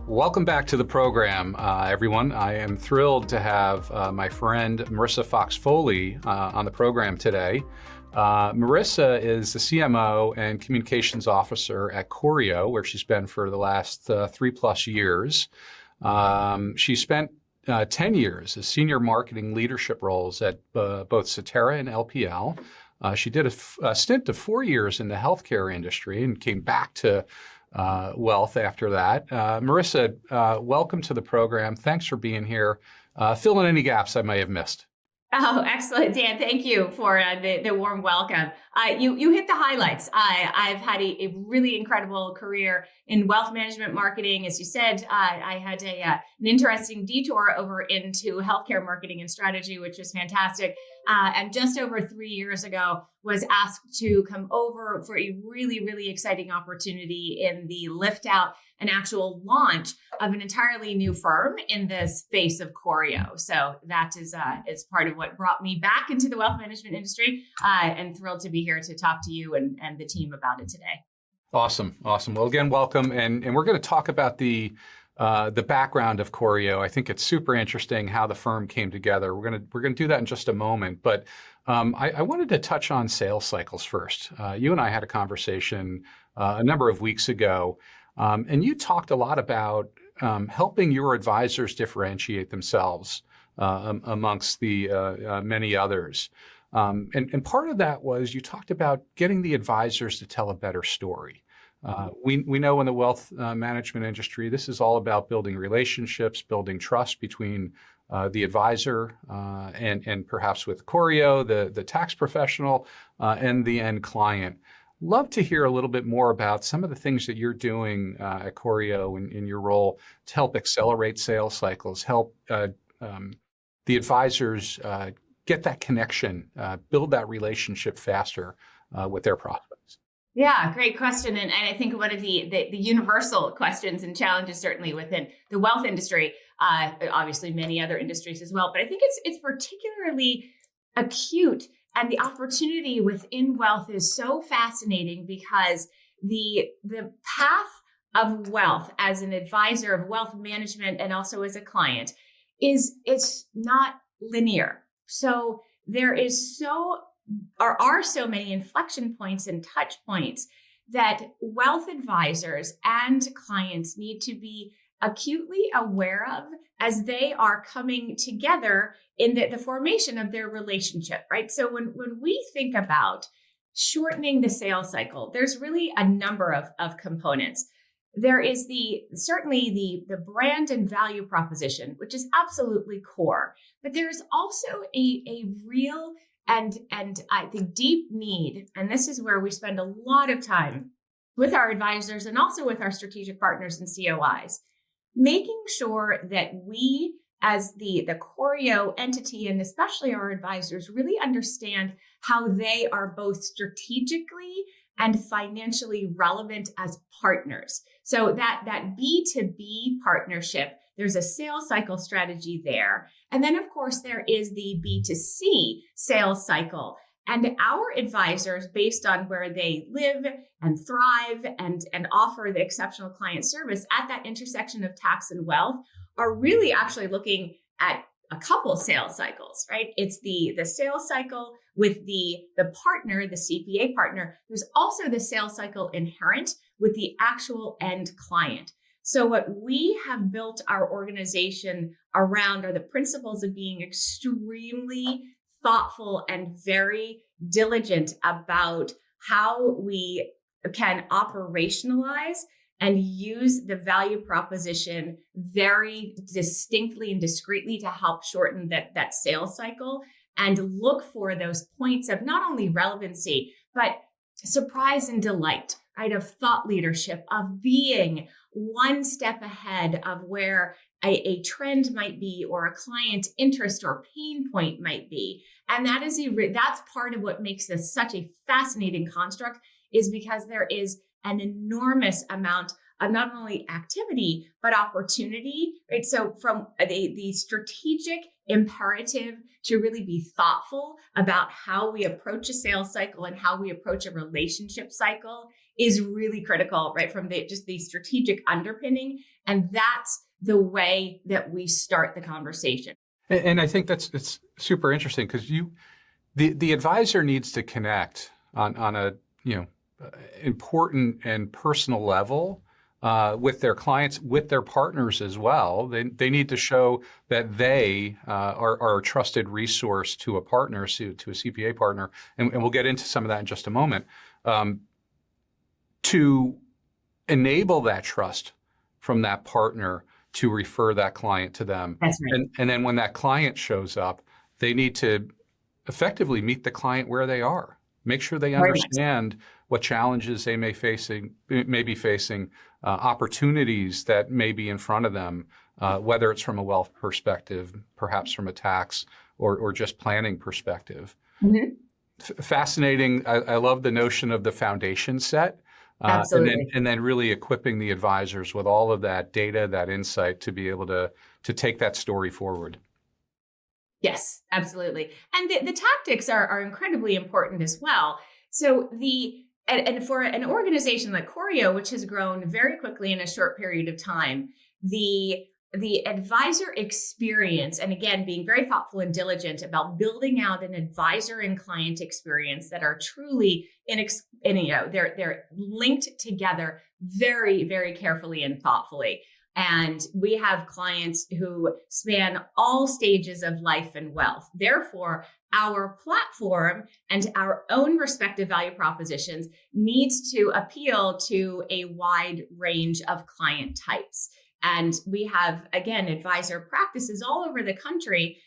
Welcome back to the program, everyone. I am thrilled to have my friend Marissa Fox-Foley on the program today. Marissa is the CMO and Communications Officer at Choreo, where she's been for the last 3+ years. She spent 10 years as senior marketing leadership roles at both Cetera and LPL. She did a stint of 4 years in the healthcare industry and came back to wealth after that. Marissa, welcome to the program. Thanks for being here. Fill in any gaps I may have missed. Oh, excellent, Dan. Thank you for the warm welcome. You hit the highlights. I've had a really incredible career in wealth management marketing. As you said, I had an interesting detour over into healthcare marketing and strategy, which was fantastic. And just over 3 years ago, was asked to come over for a really, really exciting opportunity in the lift out and actual launch of an entirely new firm in the space of Choreo. So that is part of what brought me back into the wealth management industry, and thrilled to be here to talk to you and the team about it today. Awesome. Well, again, welcome. And we're going to talk about the background of Choreo. I think it's super interesting how the firm came together. We're going to do that in just a moment. But I wanted to touch on sales cycles first. You and I had a conversation a number of weeks ago, and you talked a lot about helping your advisors differentiate themselves amongst the many others. And part of that was you talked about getting the advisors to tell a better story. We know in the wealth management industry, this is all about building relationships, building trust between the advisor and perhaps with Choreo, the tax professional, and the end client. Love to hear a little bit more about some of the things that you're doing at Choreo in your role to help accelerate sales cycles, help the advisors get that connection, build that relationship faster with their prospects. Yeah, great question. And I think one of the universal questions and challenges, certainly within the wealth industry, obviously many other industries as well, but I think it's particularly acute. And the opportunity within wealth is so fascinating because the path of wealth as an advisor of wealth management and also as a client it's not linear. So there are so many inflection points and touch points that wealth advisors and clients need to be acutely aware of as they are coming together in the formation of their relationship, right? So when we think about shortening the sales cycle, there's really a number of components. There is certainly the brand and value proposition, which is absolutely core, but there's also a real and I think deep need, and this is where we spend a lot of time with our advisors and also with our strategic partners and COIs, making sure that we as the Choreo entity and especially our advisors really understand how they are both strategically and financially relevant as partners. So that B2B partnership, there's a sales cycle strategy there. And then, of course, there is the B2C sales cycle. And our advisors, based on where they live and thrive and offer the exceptional client service at that intersection of tax and wealth, are really actually looking at a couple sales cycles, right? It's the sales cycle with the partner, the CPA partner. There's also the sales cycle inherent with the actual end client. So what we have built our organization around are the principles of being extremely thoughtful and very diligent about how we can operationalize and use the value proposition very distinctly and discreetly to help shorten that sales cycle and look for those points of not only relevancy, but surprise and delight, right? Of thought leadership, of being one step ahead of where a trend might be or a client interest or pain point might be. And that's part of what makes this such a fascinating construct, is because there is an enormous amount of not only activity, but opportunity, right? So from the strategic imperative to really be thoughtful about how we approach a sales cycle and how we approach a relationship cycle is really critical, right? From just the strategic underpinning. And that's the way that we start the conversation. And I think it's super interesting because the advisor needs to connect on a important and personal level with their clients, with their partners as well. They need to show that they are a trusted resource to a partner, to a CPA partner, and we'll get into some of that in just a moment. To enable that trust from that partner to refer that client to them. That's right. And then when that client shows up, they need to effectively meet the client where they are. Make sure they understand what challenges they may be facing, opportunities that may be in front of them, whether it's from a wealth perspective, perhaps from a tax or just planning perspective. Mm-hmm. Fascinating. I love the notion of the foundation set. Absolutely. And then really equipping the advisors with all of that data, that insight to be able to take that story forward. Yes, absolutely. And the tactics are incredibly important as well. So and for an organization like Choreo, which has grown very quickly in a short period of time, the advisor experience, and again, being very thoughtful and diligent about building out an advisor and client experience that are truly they're linked together very, very carefully and thoughtfully. And we have clients who span all stages of life and wealth. Therefore, our platform and our own respective value propositions needs to appeal to a wide range of client types. And we have, again, advisor practices all over the country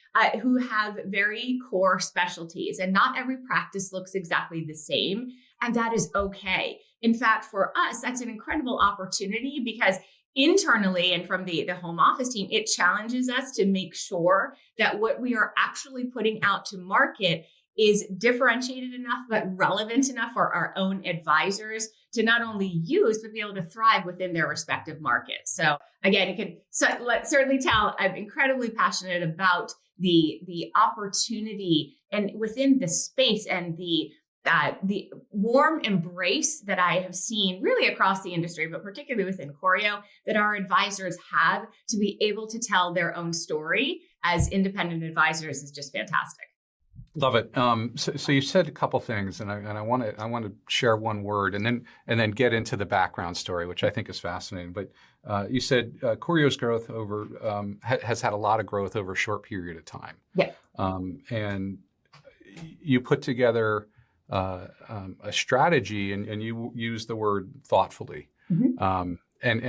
who have very core specialties. And not every practice looks exactly the same. And that is okay. In fact, for us, that's an incredible opportunity because internally and from the home office team, it challenges us to make sure that what we are actually putting out to market is differentiated enough, but relevant enough for our own advisors to not only use, but be able to thrive within their respective markets. So again, you can certainly tell I'm incredibly passionate about the opportunity and within the space and the warm embrace that I have seen really across the industry, but particularly within Choreo, that our advisors have to be able to tell their own story as independent advisors is just fantastic. Love it. So you said a couple things, and I want to share one word, and then get into the background story, which I think is fascinating. But you said Choreo's growth has had a lot of growth over a short period of time. Yeah. And you put together a strategy, and you use the word thoughtfully, and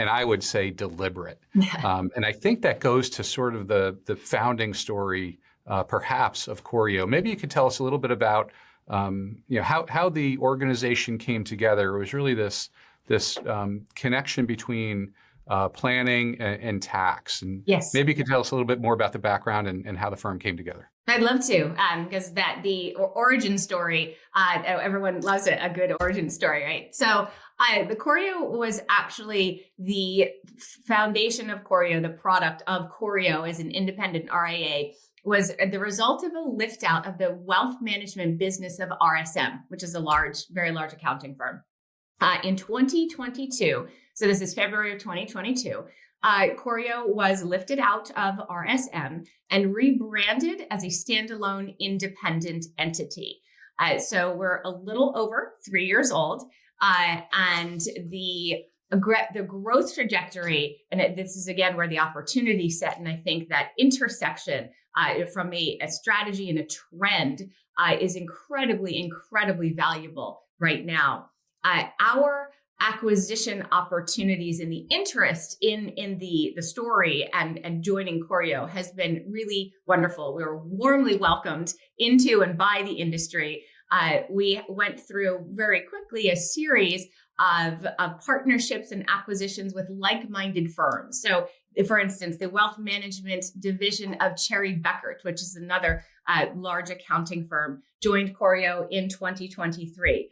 I would say deliberate. And I think that goes to sort of the founding story, perhaps, of Choreo. Maybe you could tell us a little bit about how the organization came together. It was really this connection between planning and tax. And yes. Maybe you could tell us a little bit more about the background and how the firm came together. I'd love to, because the origin story, everyone loves a good origin story, right? So the Choreo was actually the foundation of Choreo, the product of Choreo as an independent RIA, was the result of a lift out of the wealth management business of RSM, which is a very large accounting firm. In 2022, so this is February of 2022, Choreo was lifted out of RSM and rebranded as a standalone independent entity. So we're a little over 3 years old, and the growth trajectory, and this is again where the opportunity set, and I think that intersection from a strategy and a trend is incredibly valuable right now. Our acquisition opportunities and the interest in the story and joining Choreo has been really wonderful. We were warmly welcomed into and by the industry. We went through very quickly a series of partnerships and acquisitions with like-minded firms. So, for instance, the wealth management division of Cherry Beckert, which is another large accounting firm, joined Choreo in 2023.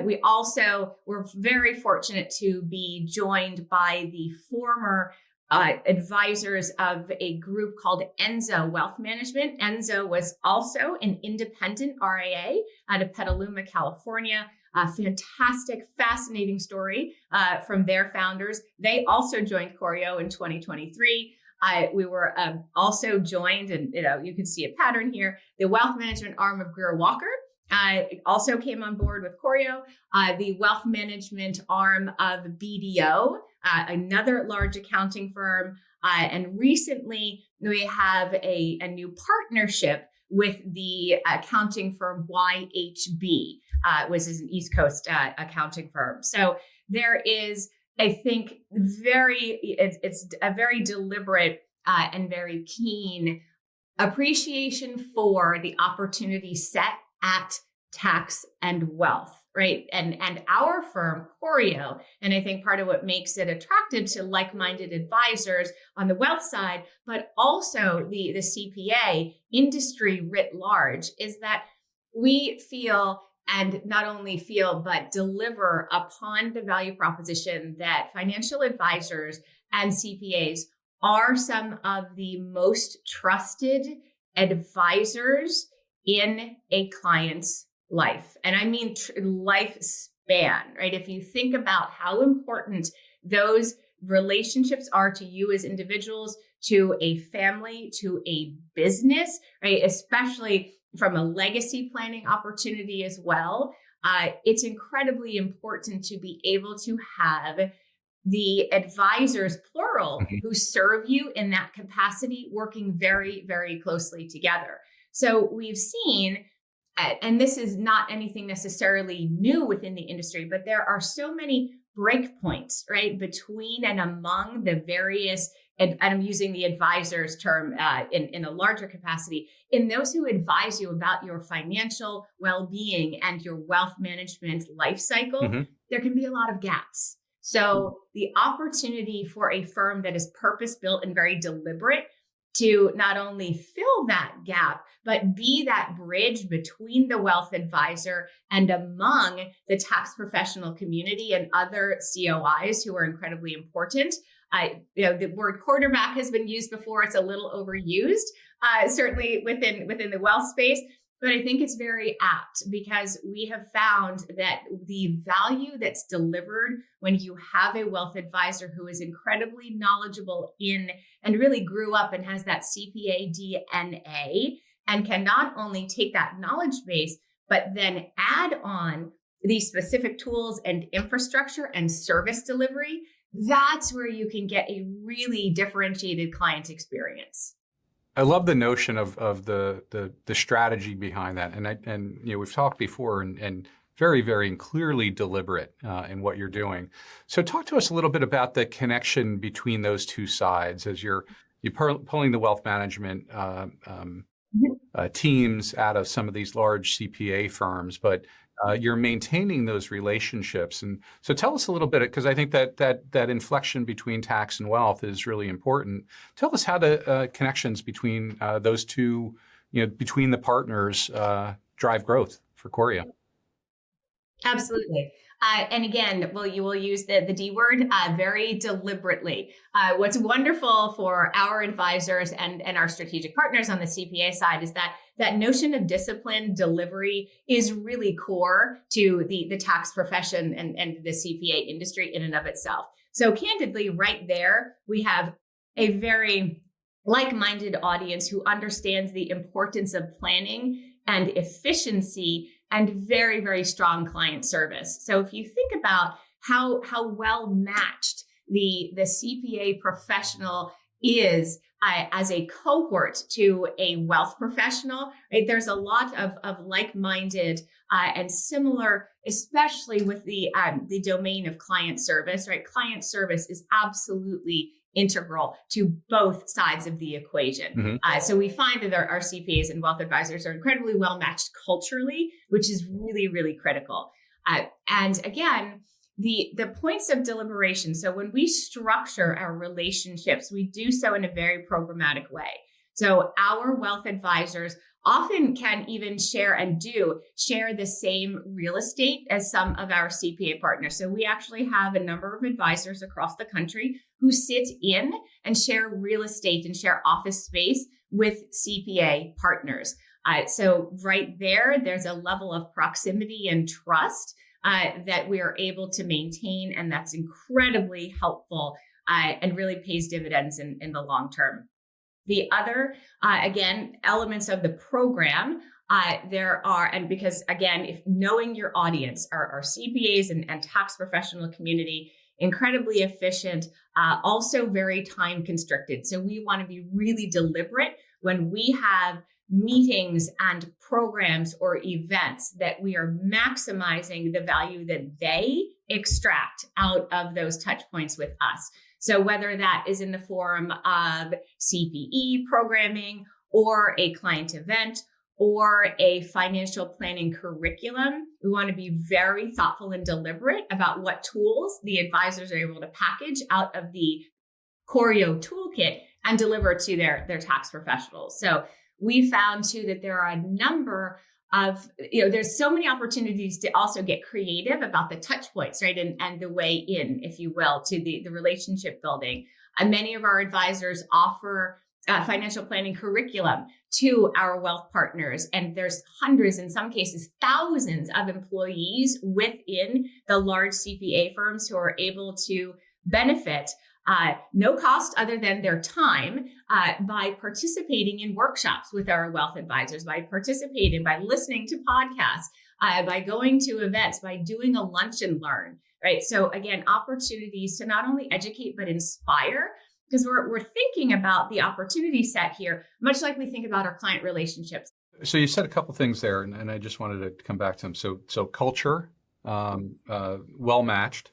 We also were very fortunate to be joined by the former advisors of a group called Enzo Wealth Management. Enzo was also an independent RIA out of Petaluma, California. A fantastic, fascinating story from their founders. They also joined Choreo in 2023. We were also joined, and you can see a pattern here. The wealth management arm of Greer Walker also came on board with Choreo. The wealth management arm of BDO, another large accounting firm. And recently we have a new partnership with the accounting firm YHB, which is an East Coast accounting firm. So there is, I think, it's a very deliberate and very keen appreciation for the opportunity set at tax and wealth, right? And our firm, Choreo, and I think part of what makes it attractive to like-minded advisors on the wealth side, but also the CPA industry writ large, is that we feel, and not only feel, but deliver upon the value proposition that financial advisors and CPAs are some of the most trusted advisors in a client's life. And I mean lifespan, right? If you think about how important those relationships are to you as individuals, to a family, to a business, right? Especially from a legacy planning opportunity as well. It's incredibly important to be able to have the advisors, plural, who serve you in that capacity, working very, very closely together. So we've seen, and this is not anything necessarily new within the industry, but there are so many breakpoints, right, between and among the various, and I'm using the advisors term in a larger capacity, in those who advise you about your financial well-being and your wealth management life cycle, there can be a lot of gaps. So the opportunity for a firm that is purpose-built and very deliberate to not only fill that gap, but be that bridge between the wealth advisor and among the tax professional community and other COIs who are incredibly important. The word quarterback has been used before. It's a little overused, certainly within the wealth space. But I think it's very apt because we have found that the value that's delivered when you have a wealth advisor who is incredibly knowledgeable in and really grew up and has that CPA DNA and can not only take that knowledge base, but then add on these specific tools and infrastructure and service delivery, that's where you can get a really differentiated client experience. I love the notion of the strategy behind that, and we've talked before, and very, very clearly deliberate in what you're doing. So talk to us a little bit about the connection between those two sides as you're pulling the wealth management teams out of some of these large CPA firms, but you're maintaining those relationships. And so tell us a little bit, because I think that inflection between tax and wealth is really important. Tell us how the connections between those two, between the partners, drive growth for Choreo. Absolutely. And again, you will use the D word very deliberately. What's wonderful for our advisors and our strategic partners on the CPA side is that notion of discipline delivery is really core to the tax profession and the CPA industry in and of itself. So candidly, right there, we have a very like-minded audience who understands the importance of planning and efficiency and very, very strong client service. So if you think about how well matched the CPA professional is as a cohort to a wealth professional, right? There's a lot of like-minded and similar, especially with the domain of client service, right? Client service is absolutely integral to both sides of the equation. So we find that our CPAs and wealth advisors are incredibly well matched culturally, which is really, really critical. And again, the points of deliberation. So when we structure our relationships, we do so in a very programmatic way. So our wealth advisors often can even share the same real estate as some of our CPA partners. So we actually have a number of advisors across the country who sit in and share real estate and share office space with CPA partners. So right there's a level of proximity and trust that we are able to maintain, and that's incredibly helpful and really pays dividends in the long term. The other, again, elements of the program, and because again, if knowing your audience, our CPAs and tax professional community, incredibly efficient, also very time constricted. So we want to be really deliberate when we have meetings and programs or events that we are maximizing the value that they extract out of those touch points with us. So whether that is in the form of CPE programming or a client event or a financial planning curriculum, we want to be very thoughtful and deliberate about what tools the advisors are able to package out of the Choreo toolkit and deliver to their tax professionals. So we found too that there are a number of, there's so many opportunities to also get creative about the touch points, right? And the way in, if you will, to the relationship building. And many of our advisors offer financial planning curriculum to our wealth partners. And there's hundreds, in some cases, thousands of employees within the large CPA firms who are able to benefit no cost other than their time by participating in workshops with our wealth advisors, by listening to podcasts, by going to events, by doing a lunch and learn, right? So again, opportunities to not only educate, but inspire, because we're thinking about the opportunity set here, much like we think about our client relationships. So you said a couple things there, and I just wanted to come back to them. So culture, well-matched.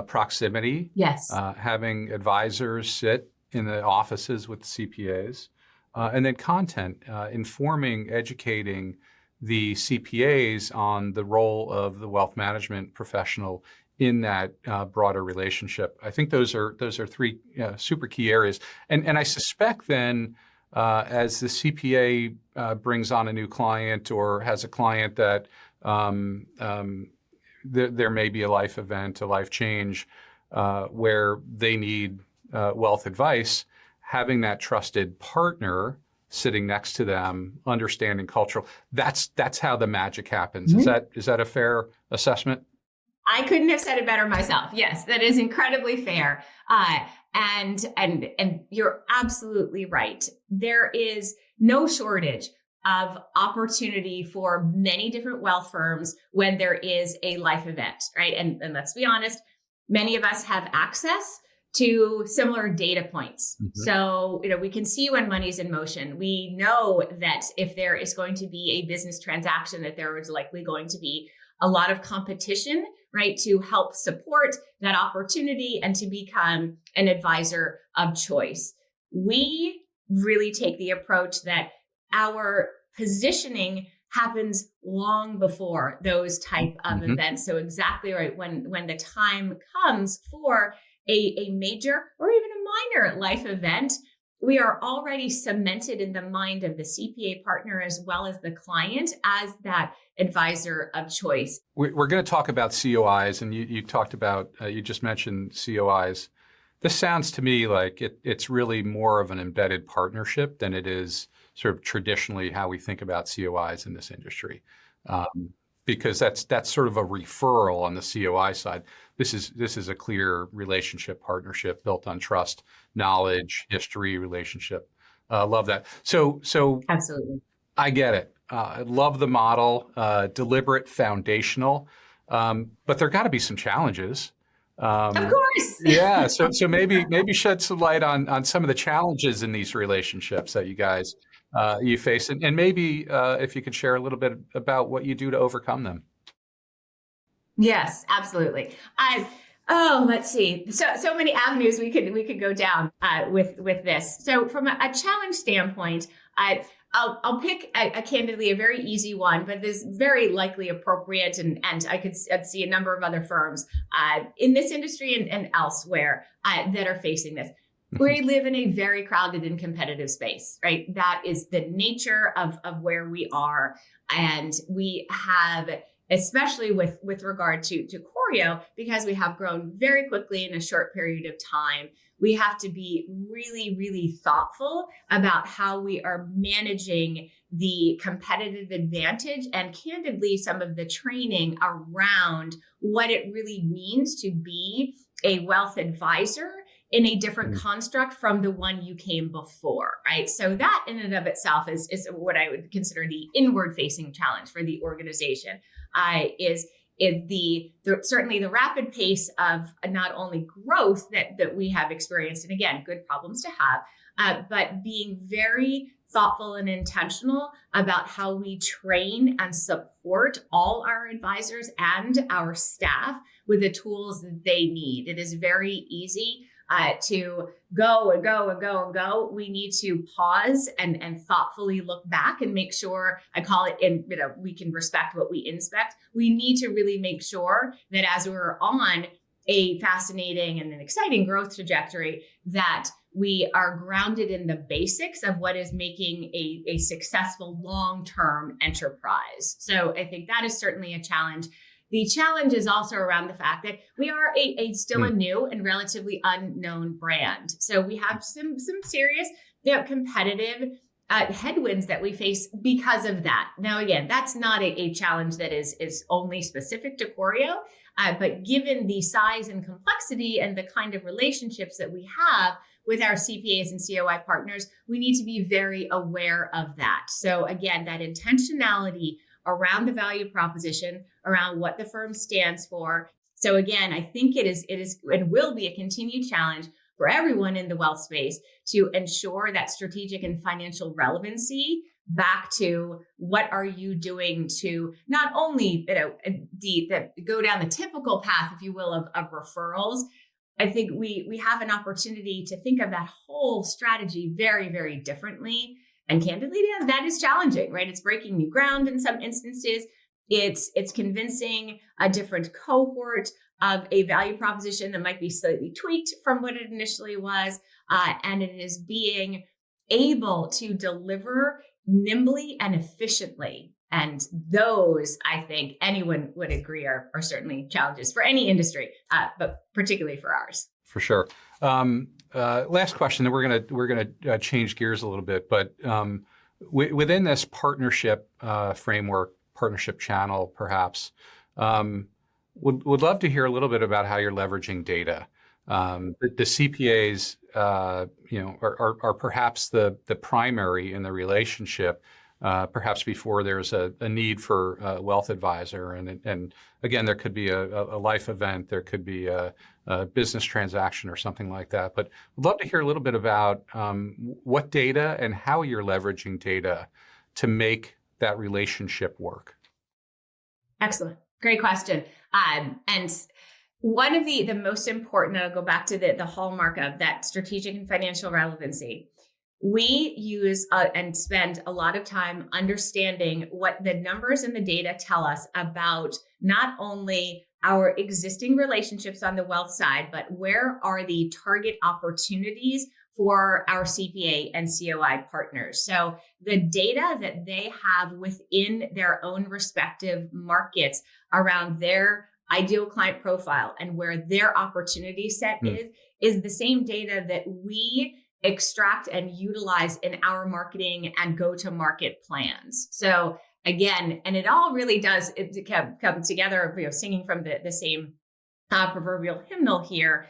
Proximity, yes, having advisors sit in the offices with CPAs, and then content, informing, educating the CPAs on the role of the wealth management professional in that broader relationship. I think those are three super key areas. And I suspect then, as the CPA brings on a new client or has a client that there may be a life event, a life change, where they need wealth advice, having that trusted partner sitting next to them, understanding cultural, that's how the magic happens. Mm-hmm. Is that a fair assessment? I couldn't have said it better myself. Yes, that is incredibly fair. And you're absolutely right. There is no shortage of opportunity for many different wealth firms when there is a life event, right? And let's be honest, many of us have access to similar data points. Mm-hmm. So, we can see when money's in motion. We know that if there is going to be a business transaction, that there is likely going to be a lot of competition, right, to help support that opportunity and to become an advisor of choice. We really take the approach that our positioning happens long before those type of mm-hmm. events. So exactly right. When the time comes for a major or even a minor life event, we are already cemented in the mind of the CPA partner as well as the client as that advisor of choice. We're going to talk about COIs, and you talked about, you just mentioned COIs. This sounds to me like it's really more of an embedded partnership than it is sort of traditionally how we think about COIs in this industry, because that's sort of a referral on the COI side. This is a clear relationship partnership built on trust, knowledge, history, relationship. Love that. So absolutely, I get it. I love the model, deliberate, foundational, but there got to be some challenges. Of course. Yeah. So maybe shed some light on some of the challenges in these relationships that you guys you face, and maybe if you could share a little bit about what you do to overcome them. Yes, absolutely. Let's see. So many avenues we could go down with this. So from a challenge standpoint, I'll pick candidly a very easy one, but this is very likely appropriate, and I'd see a number of other firms in this industry and elsewhere that are facing this. We live in a very crowded and competitive space, right? That is the nature of where we are. And we have, especially with regard to Choreo, because we have grown very quickly in a short period of time, we have to be really, really thoughtful about how we are managing the competitive advantage and candidly some of the training around what it really means to be a wealth advisor in a different construct from the one you came before, right? So that in and of itself is what I would consider the inward facing challenge for the organization, is certainly the rapid pace of not only growth that we have experienced, and again, good problems to have, but being very thoughtful and intentional about how we train and support all our advisors and our staff with the tools that they need. It is very easy to go and go and go and go. We need to pause and thoughtfully look back and make sure, I call it, we can respect what we inspect. We need to really make sure that as we're on a fascinating and an exciting growth trajectory, that we are grounded in the basics of what is making a successful long-term enterprise. So I think that is certainly a challenge. The challenge is also around the fact that we are still a new and relatively unknown brand. So we have some serious competitive headwinds that we face because of that. Now, again, that's not a challenge that is only specific to Choreo, but given the size and complexity and the kind of relationships that we have with our CPAs and COI partners, we need to be very aware of that. So again, that intentionality around the value proposition, around what the firm stands for. So again, I think it is and will be a continued challenge for everyone in the wealth space to ensure that strategic and financial relevancy back to what are you doing to not only go down the typical path, if you will, of referrals. I think we have an opportunity to think of that whole strategy very, very differently. And candidly, that is challenging, right? It's breaking new ground in some instances. It's convincing a different cohort of a value proposition that might be slightly tweaked from what it initially was. And it is being able to deliver nimbly and efficiently. And those, I think anyone would agree, are certainly challenges for any industry, but particularly for ours. For sure. Last question, then we're gonna change gears a little bit, but within this partnership framework, partnership channel, perhaps, would love to hear a little bit about how you're leveraging data. The CPAs, are perhaps the primary in the relationship. Perhaps before there's a need for a wealth advisor, and again, there could be a life event, there could be a business transaction or something like that. But I'd love to hear a little bit about what data and how you're leveraging data to make that relationship work. Excellent, great question. And one of the most important, I'll go back to the hallmark of that strategic and financial relevancy. We use and spend a lot of time understanding what the numbers and the data tell us about not only our existing relationships on the wealth side, but where are the target opportunities for our CPA and COI partners. So the data that they have within their own respective markets around their ideal client profile and where their opportunity set is the same data that we extract and utilize in our marketing and go-to-market plans. So again, and it all really does come together, singing from the same proverbial hymnal here.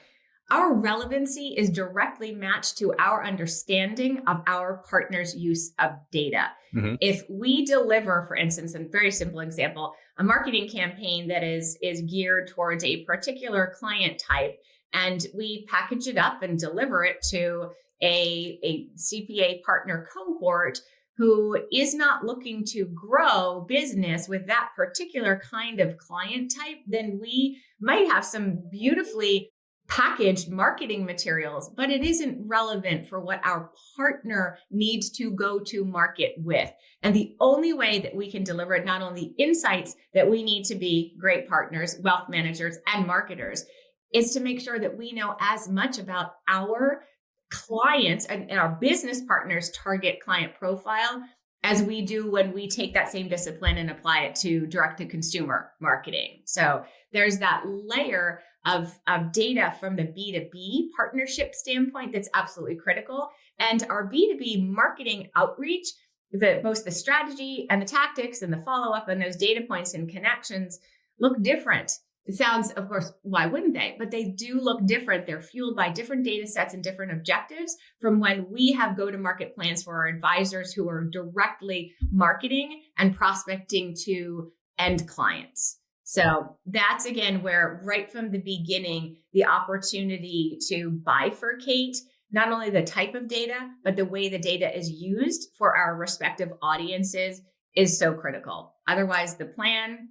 Our relevancy is directly matched to our understanding of our partners' use of data. Mm-hmm. If we deliver, for instance, a very simple example, a marketing campaign that is geared towards a particular client type, and we package it up and deliver it to a CPA partner cohort who is not looking to grow business with that particular kind of client type, then we might have some beautifully packaged marketing materials, but it isn't relevant for what our partner needs to go to market with. And the only way that we can deliver not only insights that we need to be great partners, wealth managers, and marketers, is to make sure that we know as much about our clients and our business partners target client profile as we do when we take that same discipline and apply it to direct to consumer marketing. So there's that layer of data from the B2B partnership standpoint that's absolutely critical. And our B2B marketing outreach, both the strategy and the tactics and the follow-up and those data points and connections look different. It sounds, of course, why wouldn't they? But they do look different. They're fueled by different data sets and different objectives from when we have go-to-market plans for our advisors who are directly marketing and prospecting to end clients. So that's, again, where right from the beginning, the opportunity to bifurcate not only the type of data, but the way the data is used for our respective audiences is so critical. Otherwise, the plan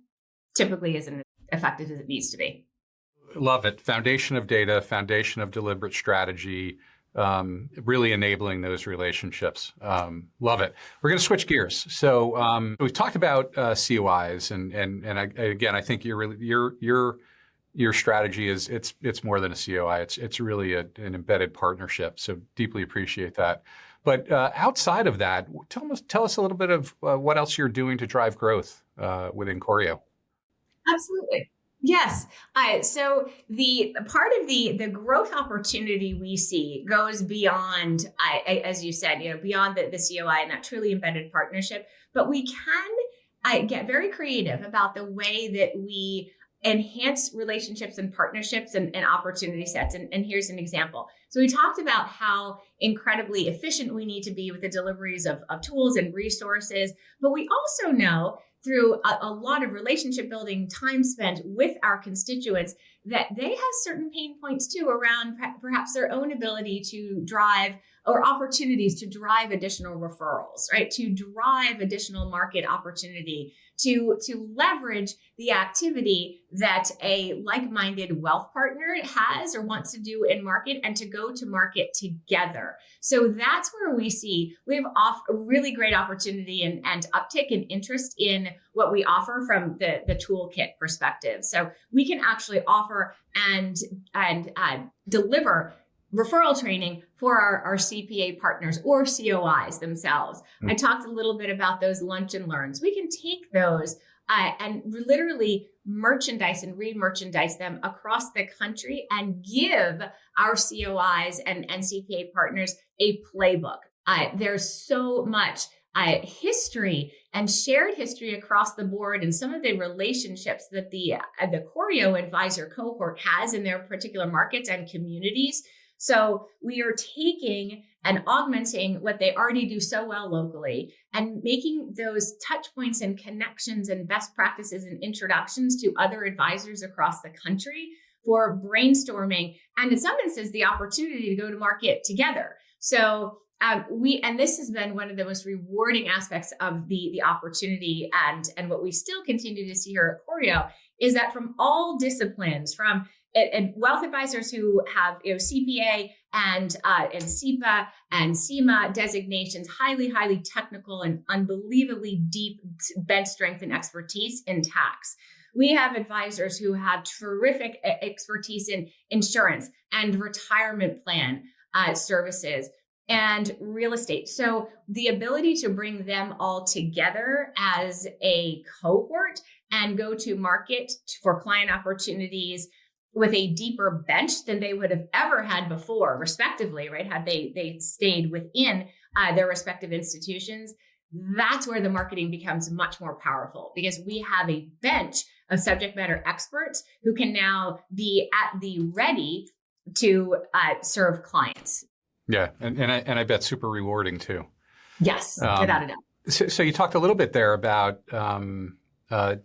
typically isn't effective as it needs to be. Love it. Foundation of data, foundation of deliberate strategy, really enabling those relationships. Love it. We're going to switch gears. So we've talked about COIs, and I think your strategy is it's more than a COI. It's really an embedded partnership. So deeply appreciate that. But outside of that, tell us a little bit of what else you're doing to drive growth within Choreo. Absolutely. Yes. So the part of the growth opportunity we see goes beyond, as you said, beyond the COI and that truly embedded partnership. But we can get very creative about the way that we enhance relationships and partnerships and opportunity sets. And here's an example. So we talked about how incredibly efficient we need to be with the deliveries of tools and resources. But we also know through a lot of relationship building time spent with our constituents that they have certain pain points too around perhaps their own ability to drive or opportunities to drive additional referrals, right? To drive additional market opportunity, to leverage the activity that a like-minded wealth partner has or wants to do in market and to go to market together. So that's where we have a really great opportunity and uptick in interest in what we offer from the toolkit perspective. So we can actually offer and deliver referral training for our CPA partners or COIs themselves. I talked a little bit about those lunch and learns. We can take those and literally merchandise and re-merchandise them across the country and give our COIs and CPA partners a playbook. There's so much history and shared history across the board and some of the relationships that the Choreo advisor cohort has in their particular markets and communities. So we are taking and augmenting what they already do so well locally and making those touch points and connections and best practices and introductions to other advisors across the country for brainstorming and in some instances the opportunity to go to market together. So this has been one of the most rewarding aspects of the opportunity and what we still continue to see here at Choreo is that from all disciplines, from wealth advisors who have CPA and CPA and CIMA designations, highly technical and unbelievably deep bench strength and expertise in tax. We have advisors who have terrific expertise in insurance and retirement plan services and real estate. So the ability to bring them all together as a cohort and go to market for client opportunities with a deeper bench than they would have ever had before, respectively, right? Had they stayed within their respective institutions, that's where the marketing becomes much more powerful because we have a bench of subject matter experts who can now be at the ready to serve clients. Yeah, and I bet super rewarding too. Yes, without a doubt. So you talked a little bit there about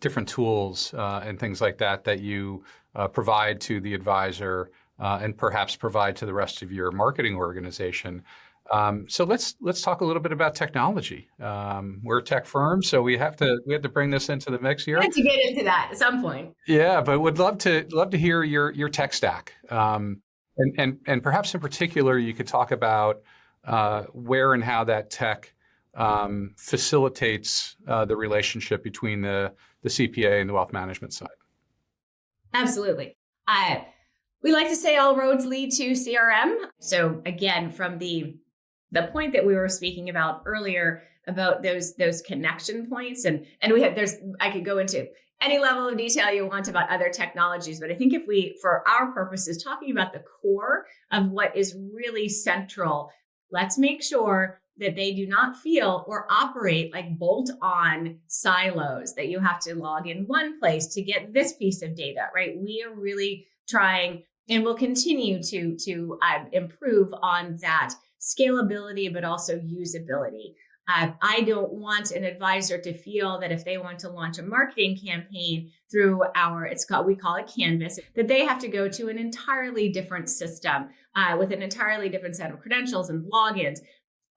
different tools and things like that you provide to the advisor and perhaps provide to the rest of your marketing organization. So let's talk a little bit about technology. We're a tech firm, so we have to bring this into the mix here. We have to get into that at some point. Yeah, but would love to hear your tech stack. And perhaps in particular, you could talk about where and how that tech facilitates the relationship between the CPA and the wealth management side. Absolutely. We like to say all roads lead to CRM. So again, from the point that we were speaking about earlier about those connection points, and we have I could go into any level of detail you want about other technologies, but I think if we, for our purposes, talking about the core of what is really central, let's make sure that they do not feel or operate like bolt-on silos, that you have to log in one place to get this piece of data, right? We are really trying and will continue to improve on that scalability, but also usability. I don't want an advisor to feel that if they want to launch a marketing campaign through we call it Canvas, that they have to go to an entirely different system with an entirely different set of credentials and logins.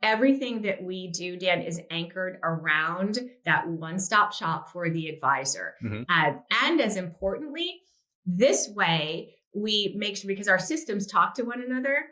Everything that we do, Dan, is anchored around that one-stop shop for the advisor. Mm-hmm. And as importantly, this way, we make sure, because our systems talk to one another,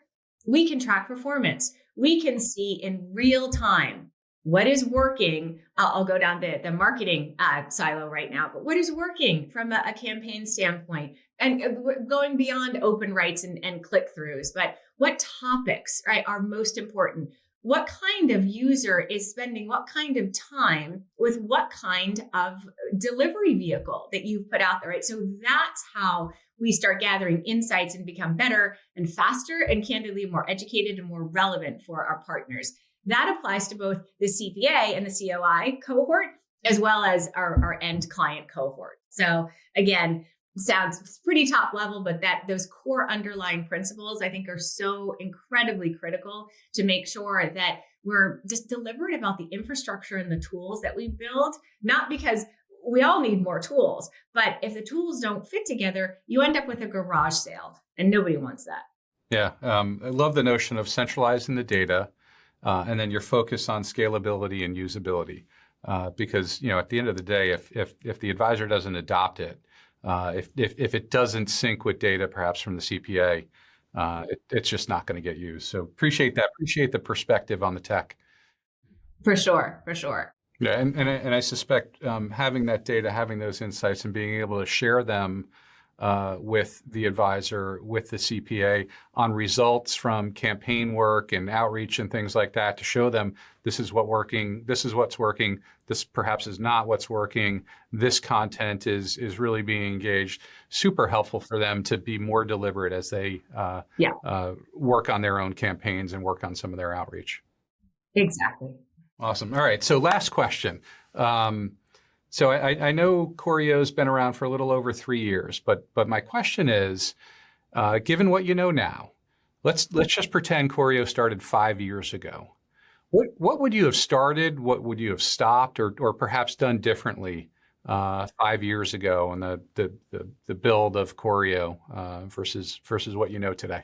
we can track performance. We can see in real time what is working. I'll go down the marketing silo right now, but what is working from a campaign standpoint, and going beyond open rights and click-throughs, but what topics, right, are most important? What kind of user is spending what kind of time with what kind of delivery vehicle that you've put out there, right? So that's how we start gathering insights and become better and faster and candidly more educated and more relevant for our partners. That applies to both the CPA and the COI cohort, as well as our end client cohort. So again, sounds pretty top level, but those core underlying principles, I think, are so incredibly critical to make sure that we're just deliberate about the infrastructure and the tools that we build, not because we all need more tools, but if the tools don't fit together, you end up with a garage sale, and nobody wants that. Yeah, I love the notion of centralizing the data, and then your focus on scalability and usability, because at the end of the day, if the advisor doesn't adopt it, if it doesn't sync with data, perhaps from the CPA, it's just not going to get used. So appreciate that. Appreciate the perspective on the tech. For sure. Yeah, and I suspect having that data, having those insights, and being able to share them with the advisor, with the CPA on results from campaign work and outreach and things like that, to show them this is what's working, this perhaps is not what's working, this content is really being engaged. Super helpful for them to be more deliberate as they work on their own campaigns and work on some of their outreach. Exactly. Awesome. All right. So last question. So I know Choreo's been around for a little over 3 years, but my question is, given what you know now, let's just pretend Choreo started 5 years ago. What would you have started? What would you have stopped, or perhaps done differently 5 years ago in the build of Choreo versus what you know today?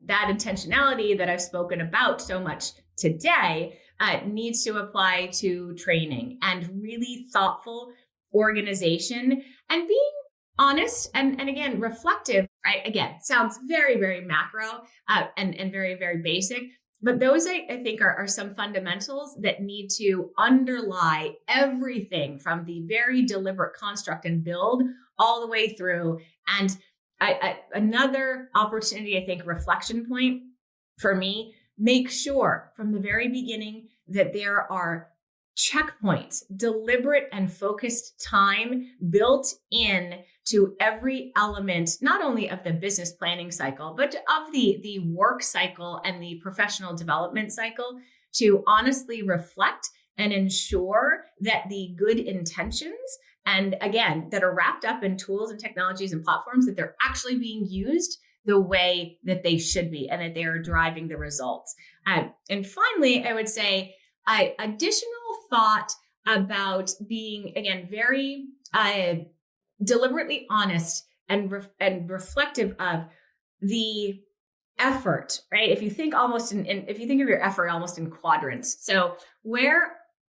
That intentionality that I've spoken about so much today needs to apply to training and really thoughtful organization and being honest and again, reflective, right? Again, sounds very, very macro and very, very basic. But those, I think, are some fundamentals that need to underlie everything from the very deliberate construct and build all the way through. And another opportunity, I think, reflection point for me, make sure from the very beginning that there are checkpoints, deliberate and focused time built in to every element, not only of the business planning cycle, but of the work cycle and the professional development cycle, to honestly reflect and ensure that the good intentions, and again, that are wrapped up in tools and technologies and platforms, that they're actually being used the way that they should be and that they are driving the results. And finally, I would say additional thought about being, again, very deliberately honest and reflective of the effort, right? If you think if you think of your effort almost in quadrants. So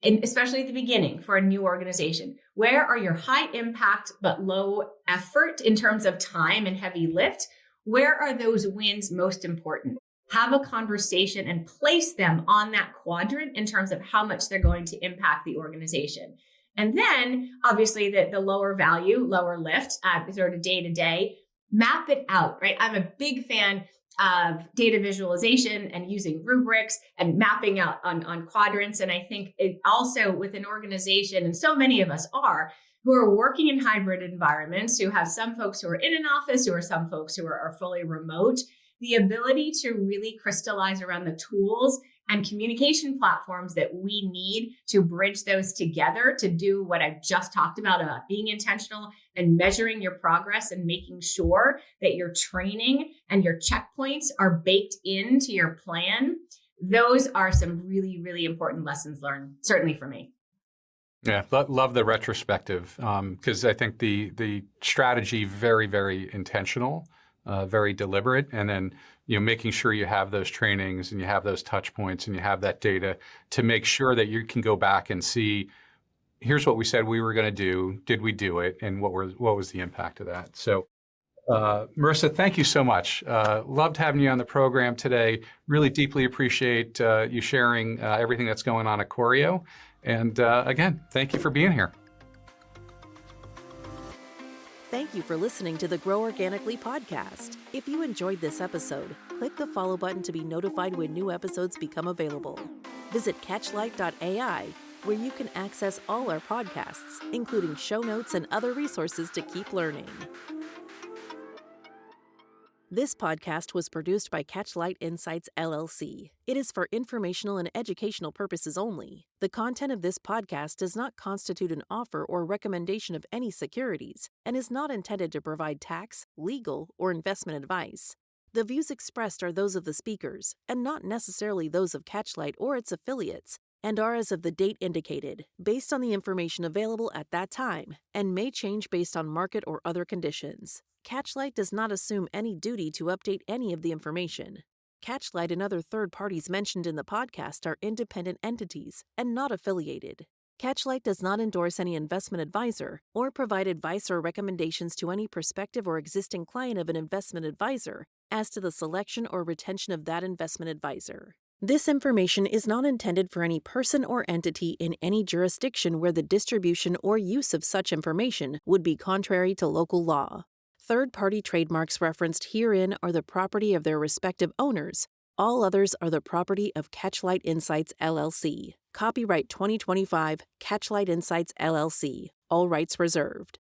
especially at the beginning for a new organization, where are your high impact but low effort in terms of time and heavy lift? Where are those wins most important? Have a conversation and place them on that quadrant in terms of how much they're going to impact the organization. And then obviously the lower value, lower lift, sort of day to day, map it out, right? I'm a big fan of data visualization and using rubrics and mapping out on quadrants. And I think it also with an organization, and so many of us are, who are working in hybrid environments, who have some folks who are in an office, who are some folks who are fully remote, the ability to really crystallize around the tools and communication platforms that we need to bridge those together to do what I've just talked about being intentional and measuring your progress and making sure that your training and your checkpoints are baked into your plan. Those are some really, really important lessons learned, certainly for me. Yeah, love the retrospective because I think the strategy very, very intentional, very deliberate, and then making sure you have those trainings and you have those touch points and you have that data to make sure that you can go back and see, here's what we said we were going to do. Did we do it? And what was the impact of that? So, Marissa, thank you so much. Loved having you on the program today. Really deeply appreciate you sharing everything that's going on at Choreo. And again, thank you for being here. Thank you for listening to the Grow Organically podcast. If you enjoyed this episode, click the follow button to be notified when new episodes become available. Visit catchlight.ai, where you can access all our podcasts, including show notes and other resources to keep learning. This podcast was produced by Catchlight Insights, LLC. It is for informational and educational purposes only. The content of this podcast does not constitute an offer or recommendation of any securities and is not intended to provide tax, legal, or investment advice. The views expressed are those of the speakers and not necessarily those of Catchlight or its affiliates, and are as of the date indicated, based on the information available at that time, and may change based on market or other conditions. Catchlight does not assume any duty to update any of the information. Catchlight and other third parties mentioned in the podcast are independent entities and not affiliated. Catchlight does not endorse any investment advisor or provide advice or recommendations to any prospective or existing client of an investment advisor as to the selection or retention of that investment advisor. This information is not intended for any person or entity in any jurisdiction where the distribution or use of such information would be contrary to local law. Third-party trademarks referenced herein are the property of their respective owners. All others are the property of Catchlight Insights, LLC. Copyright 2025, Catchlight Insights, LLC. All rights reserved.